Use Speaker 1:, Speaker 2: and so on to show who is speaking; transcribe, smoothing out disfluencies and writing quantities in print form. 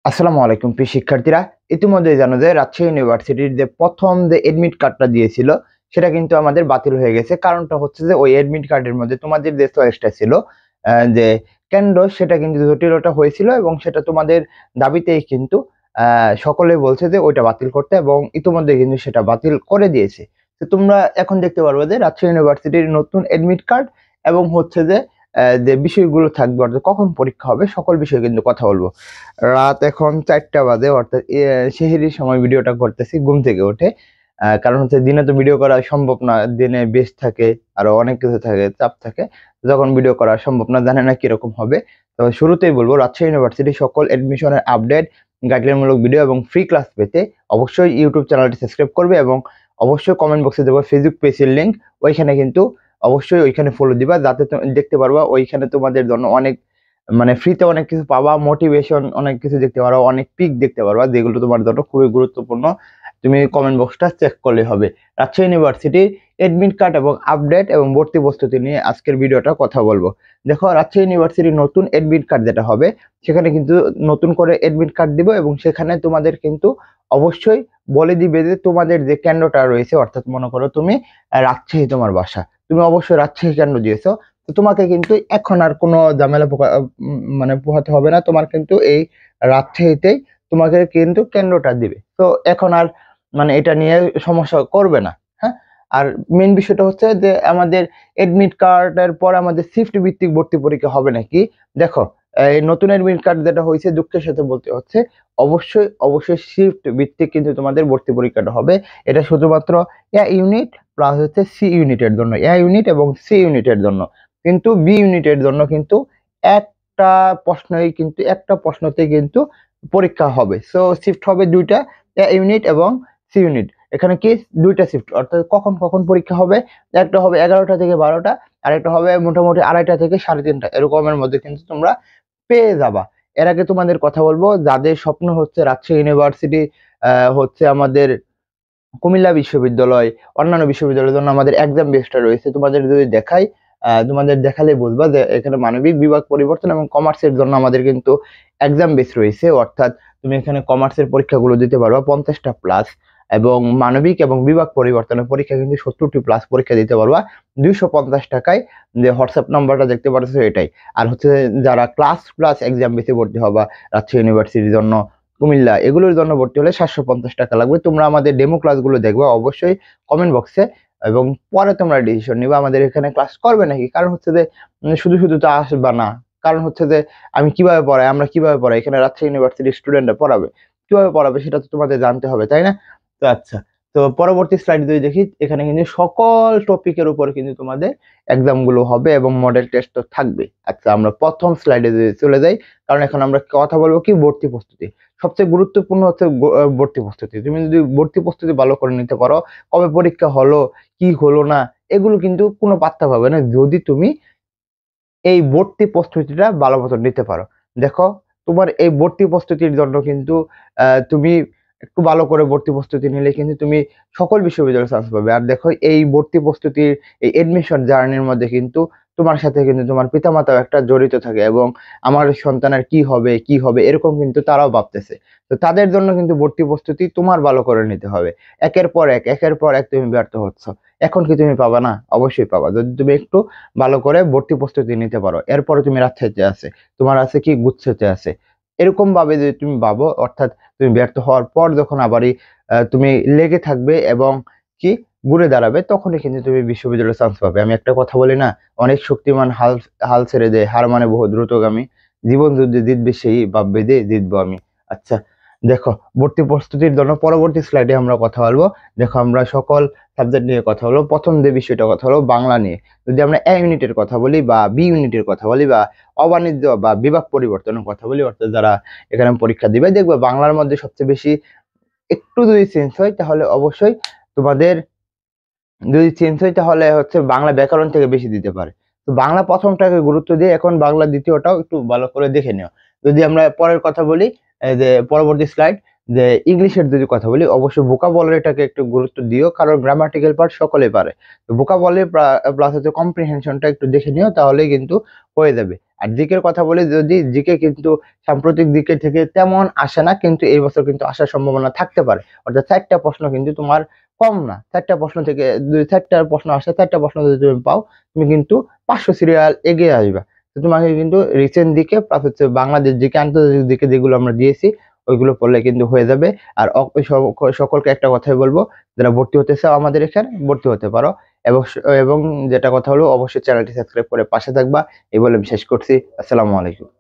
Speaker 1: আসসালামু আলাইকুম প্রিয় শিক্ষার্থীরা। ইতিমধ্যে জানো যে রাজশাহী ইউনিভার্সিটির যে প্রথম যে এডমিট কার্ডটা দিয়েছিল সেটা কিন্তু আমাদের বাতিল হয়ে গেছে। কারণটা হচ্ছে যে ওই এডমিট কার্ডের মধ্যে তোমাদের যে চয়েসটা ছিল যে কেন্দ্র, সেটা কিন্তু জটিলতা হয়েছিল এবং সেটা তোমাদের দাবিতেই কিন্তু সকলে বলছে যে ওইটা বাতিল করতে, এবং ইতিমধ্যে কিন্তু সেটা বাতিল করে দিয়েছে। তো তোমরা এখন দেখতে পারবে যে রাজশাহী ইউনিভার্সিটির নতুন এডমিট কার্ড এবং হচ্ছে যে যে বিষয়গুলো থাকবে, অর্থাৎ কখন পরীক্ষা হবে সকল বিষয়ে কিন্তু কথা বলবো। রাত এখন 4টা বাজে, অর্থাৎ সেহেরির সময় ভিডিওটা করতেছি ঘুম থেকে উঠে। কারণ হচ্ছে দিনে তো ভিডিও করা সম্ভব না, দিনে বেশ থাকে, আরো অনেক কিছু থাকে, চাপ থাকে, যখন ভিডিও করা সম্ভব না, জানে না কিরকম হবে। তো শুরুতেই বলবো, রাজশাহী ইউনিভার্সিটি সকল এডমিশনের আপডেট, গাইডলাইনমূলক ভিডিও এবং ফ্রি ক্লাস পেতে অবশ্যই ইউটিউব চ্যানেলটি সাবস্ক্রাইব করবে, এবং অবশ্যই কমেন্ট বক্সে দেবো ফেসবুক পেজের লিঙ্ক, ওইখানে কিন্তু অবশ্যই ওইখানে ফলো দিবা, যাতে দেখতে পারবা ওইখানে তোমাদের জন্য অনেক মানে ফ্রিতে অনেক কিছু পাবা, মোটিভেশন অনেক কিছু দেখতে পারো, অনেক পিক দেখতে পারবা, যেগুলো তোমার জন্য খুবই গুরুত্বপূর্ণ। তুমি কমেন্ট বক্সটা চেক করলে হবে। রাজশাহী ইউনিভার্সিটির এডমিট কার্ড এবং আপডেট এবং ভর্তি প্রস্তুতি নিয়ে আজকের ভিডিওটা কথা বলবো। দেখো, রাজশাহী ইউনিভার্সিটির নতুন এডমিট কার্ড যেটা হবে, সেখানে কিন্তু নতুন করে এডমিট কার্ড দিব, এবং সেখানে তোমাদের কিন্তু অবশ্যই বলে দিবে যে তোমাদের যে কেন্দ্রটা রয়েছে, অর্থাৎ মনে করো তুমি রাজশাহী তোমার বাসা, তুমি অবশ্যই রাজশাহী কেন্দ্র দিয়েছো, তো তোমাকে কিন্তু এখন আর কোনো ঝামেলা মানে পোহাতে হবে না। তোমার কিন্তু এই রাজশাহীতেই তোমাকে কিন্তু কেন্দ্রটা দিবে, তো এখন আর মানে এটা নিয়ে সমস্যা করবে না। হ্যাঁ, আর মেন বিষয়টা হচ্ছে যে আমাদের এডমিট কার্ডের পর আমাদের শিফট ভিত্তিক ভর্তি পরীক্ষা হবে নাকি। দেখো, এই নতুন এডমিট কার্ড যেটা হয়েছে, দুঃখের সাথে বলতে হচ্ছে, অবশ্যই অবশ্যই শিফট ভিত্তিক কিন্তু তোমাদের ভর্তি পরীক্ষাটা হবে। এটা শুধুমাত্র এ ইউনিট প্লাস হচ্ছে সি ইউনিটের জন্য, এ ইউনিট এবং সি ইউনিটের জন্য। কিন্তু বি ইউনিটের জন্য কিন্তু একটা একটা প্রশ্নতে কিন্তু পরীক্ষা হবে। সো শিফট হবে দুইটা, এ ইউনিট এবং সি ইউনিট। এখানে কি দুইটা শিফট, অর্থাৎ কখন কখন পরীক্ষা হবে, একটা হবে 11টা থেকে 12টা, আর একটা হবে মোটামুটি 2:30 থেকে 3:30, এরকমের মধ্যে কিন্তু তোমরা পেয়ে যাবা। এর আগে তোমাদের কথা বলবো, যাদের স্বপ্ন হচ্ছে রাজশাহী ইউনিভার্সিটি হচ্ছে আমাদের কুমিল্লা বিশ্ববিদ্যালয়, অন্যান্য বিশ্ববিদ্যালয়ের জন্য আমাদের এক্সাম বেসটা রয়েছে, তোমাদের যদি দেখাই, তোমাদের দেখালে বুঝবা যে এখানে মানবিক বিভাগ পরিবর্তন এবং কমার্সের জন্য আমাদের কিন্তু এক্সাম বেস রয়েছে, অর্থাৎ তুমি এখানে কমার্সের পরীক্ষাগুলো দিতে পারবা 50টা প্লাস, এবং মানবিক এবং বিভাগ পরিবর্তনের পরীক্ষা কিন্তু 70টি প্লাস পরীক্ষা দিতে পারবা 250 টাকায়। যে হোয়াটসঅ্যাপ নাম্বারটা দেখতে পাচ্ছ এটাই। আর হচ্ছে যারা ক্লাস প্লাস এক্সাম বেসে ভর্তি হবা রাজশাহী ইউনিভার্সিটির জন্য, কুমিল্লা, এগুলোর জন্য ভর্তি হলে 750 টাকা লাগবে। তোমরা আমাদের ডেমো ক্লাসগুলো দেখবে অবশ্যই কমেন্ট বক্সে, এবং পরে তোমরা ডিসিশন নিবে আমাদের এখানে ক্লাস করবে নাকি। কারণ হচ্ছে যে শুধু শুধু তো আসবা না, কারণ হচ্ছে যে আমি কিভাবে পড়াই, আমরা কিভাবে পড়াই, এখানে রাজশাহী ইউনিভার্সিটির স্টুডেন্টরা পড়াবে, কিভাবে পড়াবে সেটা তো তোমাদের জানতে হবে, তাই না? তো আচ্ছা, তো পরবর্তী স্লাইড যদি দেখি, এখানে কিন্তু সকল টপিকের উপর কিন্তু তোমাদের এক্সাম গুলো হবে এবং মডেল টেস্ট তো থাকবে। আচ্ছা, আমরা প্রথম স্লাইডে যদি চলে যাই, কারণ এখন আমরা কথা বলবো কি ভর্তি প্রস্তুতি। সবচেয়ে গুরুত্বপূর্ণ হচ্ছে ভর্তি প্রস্তুতি। তুমি যদি ভর্তি প্রস্তুতি ভালো করে নিতে পারো, কবে পরীক্ষা হলো, কি হলো না, এগুলো কিন্তু কোনো পাত্তা পাবে না যদি তুমি এই ভর্তি প্রস্তুতিটা ভালো মতো নিতে পারো। দেখো, তোমার এই ভর্তি প্রস্তুতির জন্য কিন্তু তুমি একটু ভালো করে ভর্তি প্রস্তুতি নিলে কিন্তু তুমি সকল বিশ্ববিদ্যালয়ে চান্স পাবে। আর দেখো, এই ভর্তি প্রস্তুতির এই এডমিশন জার্নির মধ্যে কিন্তু তোমার সাথে কিন্তু তোমার পিতামাতাও একটা জড়িত থাকে, এবং আমার সন্তানের কি হবে কি হবে এরকম কিন্তু তারাও ভাবতেছে। তো তাদের জন্য কিন্তু ভর্তি প্রস্তুতি তোমার ভালো করে নিতে হবে। একের পর এক তুমি ব্যর্থ হচ্ছ, এখন কি তুমি পাবা না? অবশ্যই পাবা, যদি তুমি একটু ভালো করে ভর্তি প্রস্তুতি নিতে পারো। এরপরে তুমি রাজশাহীতে আছে, তোমার আছে কি গুচ্ছতে আছে, এরকম ভাবে যদি তুমি ভাবো, অর্থাৎ তুমি ব্যর্থ হওয়ার পর যখন আবারই তুমি লেগে থাকবে এবং কি ঘুরে দাঁড়াবে, তখনই কিন্তু তুমি বিশ্ববিদ্যালয়ে চান্স পাবে। আমি একটা কথা বলি না, অনেক শক্তিমান হাল হাল ছেড়ে দেয়, হার মানে বহু দ্রুতগামী, জীবন যুদ্ধে জিতবে সেই ভাববে যে জিতবো আমি। আচ্ছা, দেখো, ভর্তি প্রস্তুতির জন্য পরবর্তী স্লাইডে আমরা কথা বলবো। দেখো, আমরা সকল সাবজেক্ট নিয়ে কথা হলো, প্রথম যে বিষয়টা কথা হলো বাংলা নিয়ে। যদি আমরা এ ইউনিটের কথা বলি বা বি ইউনিটের কথা বলি বা অবাণিজ্য বা বিভাগ পরিবর্তনের কথা বলি, অর্থাৎ যারা এখানে পরীক্ষা দিবে, দেখবে বাংলার মধ্যে সবচেয়ে বেশি একটু যদি চেঞ্জ হয় তাহলে অবশ্যই তোমাদের, যদি চেঞ্জ হয় তাহলে হচ্ছে বাংলা ব্যাকরণ থেকে বেশি দিতে পারে। তো বাংলা প্রথমটাকে গুরুত্ব দিয়ে এখন বাংলা দ্বিতীয়টাও একটু ভালো করে দেখে নিও। যদি আমরা পরের কথা বলি, এই যে পরবর্তী স্লাইড, যে ইংলিশের যদি কথা বলি, অবশ্যই ভোকাবুলারিটাকে একটু গুরুত্ব দিও, কারণ গ্রামাটিক্যাল পার্ট সকলেই পারে। তো ভোকাবুলারি প্লাস হচ্ছে কম্প্রিহেনশনটা একটু দেখে নিও, তাহলেই কিন্তু হয়ে যাবে। আর জিকের কথা বলি, যদি জিকে কিন্তু সাম্প্রতিক দিকে থেকে তেমন আসে না, কিন্তু এই বছর কিন্তু আসার সম্ভাবনা থাকতে পারে। অর্থাৎ 4টা প্রশ্ন কিন্তু তোমার কম না, 4টা প্রশ্ন থেকে 4টা প্রশ্ন আসে, 4টা প্রশ্ন যদি তুমি পাও, তুমি কিন্তু 500 সিরিয়াল এগিয়ে আসবা। তো তোমাকে কিন্তু রিসেন্ট দিকে প্লাস হচ্ছে বাংলাদেশ দিকে, আন্তর্জাতিক দিকে যেগুলো আমরা দিয়েছি ওইগুলো পড়লে কিন্তু হয়ে যাবে। আর সকলকে একটা কথাই বলবো, যারা ভর্তি হতে চাও আমাদের এখানে ভর্তি হতে পারো। এবং এবং যেটা কথা হলো, অবশ্যই চ্যানেলটি সাবস্ক্রাইব করে পাশে থাকবা। এই বলে আমি শেষ করছি। আসসালামু আলাইকুম।